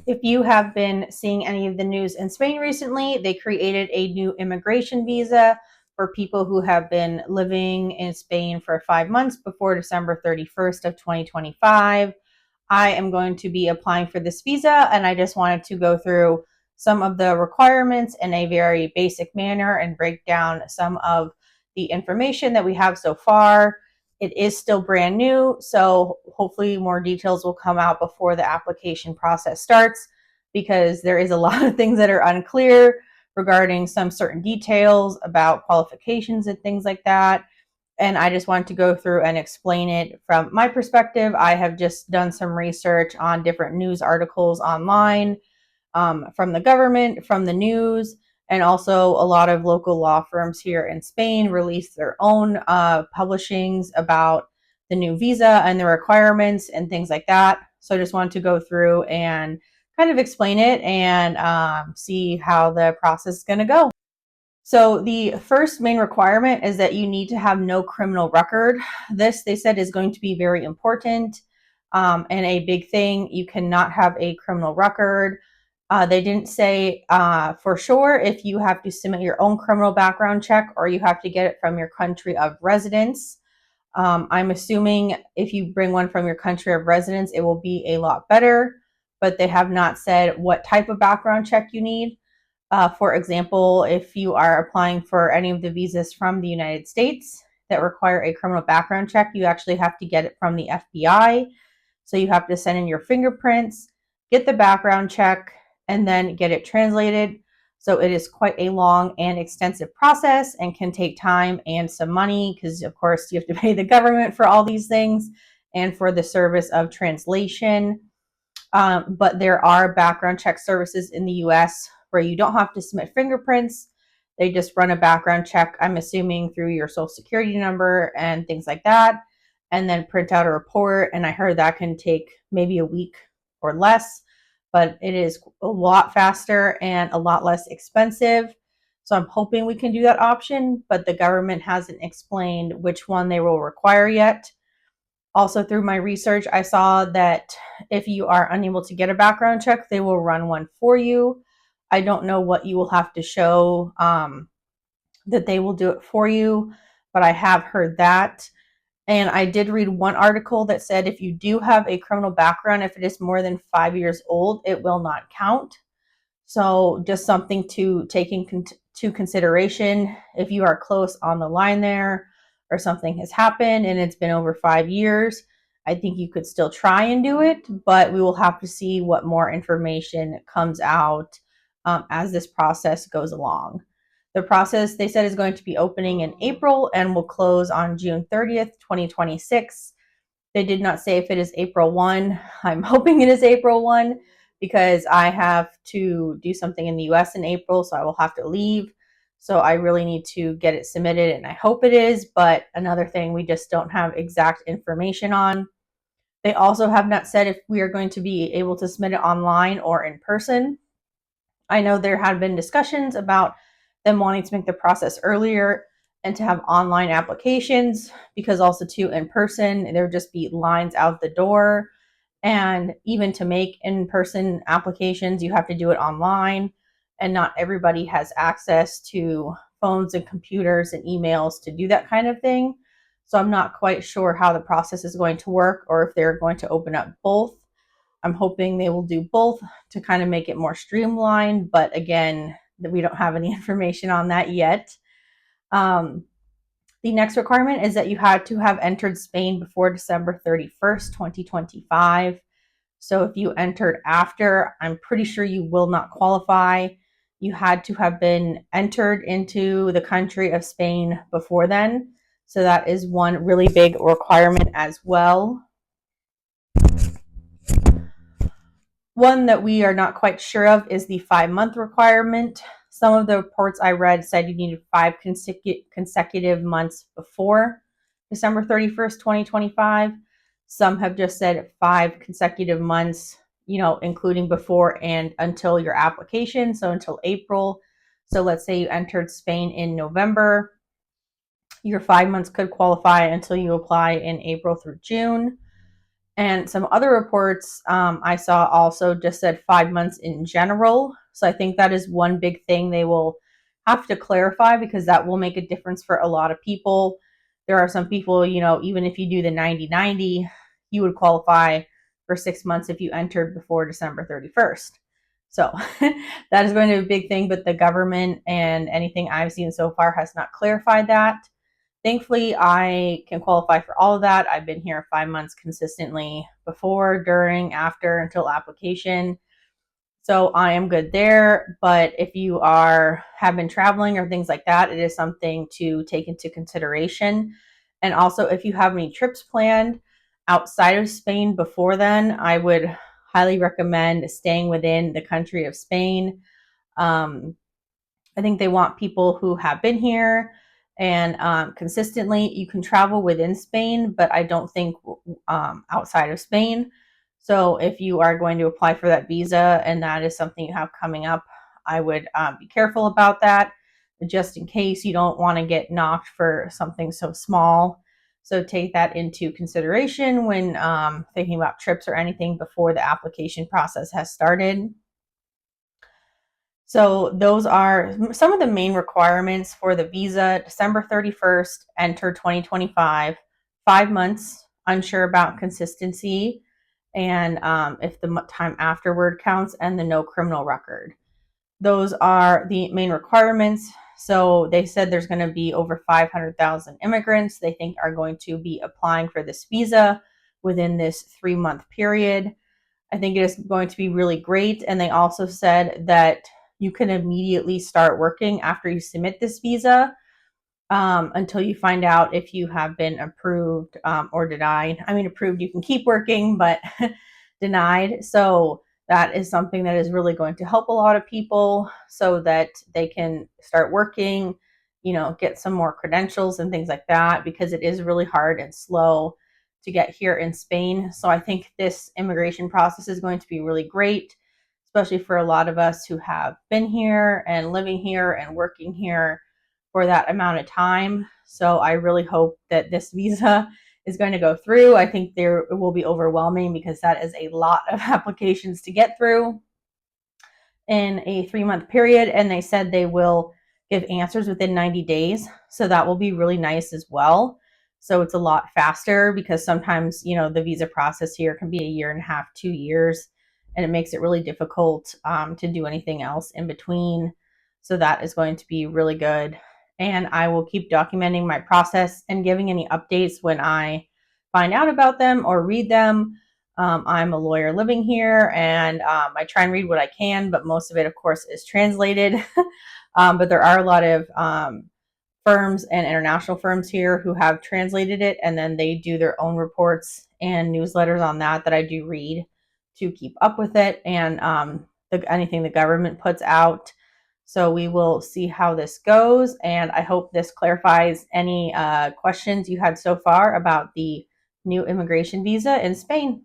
If you have been seeing any of the news in Spain recently, they created a new immigration visa for people who have been living in Spain for 5 months before December 31st of 2025. I am going to be applying for this visa, and I just wanted to go through some of the requirements in a very basic manner and break down some of the information that we have so far. It is still brand new, so hopefully more details will come out before the application process starts, because there is a lot of things that are unclear regarding some certain details about qualifications and things like that. And I just wanted to go through and explain it from my perspective. I have just done some research on different news articles online, from the government, from the news, and also a lot of local law firms here in Spain release their own publishings about the new visa and the requirements and things like that. So I just wanted to go through and kind of explain it and see how the process is going to go. So the first main requirement is that you need to have no criminal record. This, they said, is going to be very important and a big thing. You cannot have a criminal record. They didn't say for sure if you have to submit your own criminal background check or you have to get it from your country of residence. I'm assuming if you bring one from your country of residence, it will be a lot better, but they have not said what type of background check you need. For example, if you are applying for any of the visas from the United States that require a criminal background check, you actually have to get it from the FBI. So you have to send in your fingerprints, get the background check, and then get it translated. So it is quite a long and extensive process and can take time and some money because, of course, you have to pay the government for all these things and for the service of translation. But there are background check services in the US where you don't have to submit fingerprints. They just run a background check, I'm assuming through your social security number and things like that, and then print out a report. And I heard that can take maybe a week or less, but it is a lot faster and a lot less expensive. So I'm hoping we can do that option, but the government hasn't explained which one they will require yet. Also, through my research, I saw that if you are unable to get a background check, they will run one for you. I don't know what you will have to show that they will do it for you, but I have heard that. And I did read one article that said if you do have a criminal background, if it is more than 5 years old, it will not count. So just something to take into consideration if you are close on the line there or something has happened and it's been over 5 years. I think you could still try and do it, but we will have to see what more information comes out as this process goes along. The process, they said, is going to be opening in April and will close on June 30th, 2026. They did not say if it is April 1. I'm hoping it is April 1 because I have to do something in the US in April, so I will have to leave. So I really need to get it submitted, and I hope it is, but another thing we just don't have exact information on. They also have not said if we are going to be able to submit it online or in person. I know there had been discussions about them wanting to make the process earlier and to have online applications, because also too in person there would just be lines out the door, and even to make in-person applications you have to do it online, and not everybody has access to phones and computers and emails to do that kind of thing. So I'm not quite sure how the process is going to work or if they're going to open up both. I'm hoping they will do both to kind of make it more streamlined, but again, we don't have any information on that yet. The next requirement is that you had to have entered Spain before December 31st, 2025. So if you entered after, I'm pretty sure you will not qualify. You had to have been entered into the country of Spain before then. So that is one really big requirement as well. One that we are not quite sure of is the 5-month requirement. Some of the reports I read said you needed 5 consecutive months before December 31st, 2025. Some have just said 5 consecutive months, including before and until your application, so until April. So let's say you entered Spain in November. Your 5 months could qualify until you apply in April through June. And some other reports I saw also just said 5 months in general. So I think that is one big thing they will have to clarify, because that will make a difference for a lot of people. There are some people, even if you do the 90-90, you would qualify for 6 months if you entered before December 31st. So that is going to be a big thing, but the government and anything I've seen so far has not clarified that. Thankfully, I can qualify for all of that. I've been here 5 months consistently before, during, after, until application. So I am good there. But if you have been traveling or things like that, it is something to take into consideration. And also, if you have any trips planned outside of Spain before then, I would highly recommend staying within the country of Spain. I think they want people who have been here and consistently. You can travel within Spain, but I don't think outside of Spain. So if you are going to apply for that visa and that is something you have coming up, I would be careful about that, just in case you don't want to get knocked for something so small. So take that into consideration when thinking about trips or anything before the application process has started. So those are some of the main requirements for the visa. December 31st, enter 2025, 5 months, unsure about consistency, and if the time afterward counts, and the no criminal record. Those are the main requirements. So they said there's going to be over 500,000 immigrants they think are going to be applying for this visa within this 3-month period. I think it is going to be really great. And they also said that you can immediately start working after you submit this visa until you find out if you have been approved or denied. I mean, approved, you can keep working, but denied. So that is something that is really going to help a lot of people so that they can start working, get some more credentials and things like that, because it is really hard and slow to get here in Spain. So I think this immigration process is going to be really great, especially for a lot of us who have been here and living here and working here for that amount of time. So I really hope that this visa is going to go through. I think it will be overwhelming, because that is a lot of applications to get through in a 3-month period. And they said they will give answers within 90 days. So that will be really nice as well. So it's a lot faster, because sometimes, the visa process here can be a year and a half, 2 years, and it makes it really difficult to do anything else in between. So that is going to be really good. And I will keep documenting my process and giving any updates when I find out about them or read them. I'm a lawyer living here, and I try and read what I can, but most of it, of course, is translated. But there are a lot of firms and international firms here who have translated it, and then they do their own reports and newsletters on that I do read to keep up with it, and anything the government puts out. So we will see how this goes, and I hope this clarifies any questions you had so far about the new immigration visa in Spain.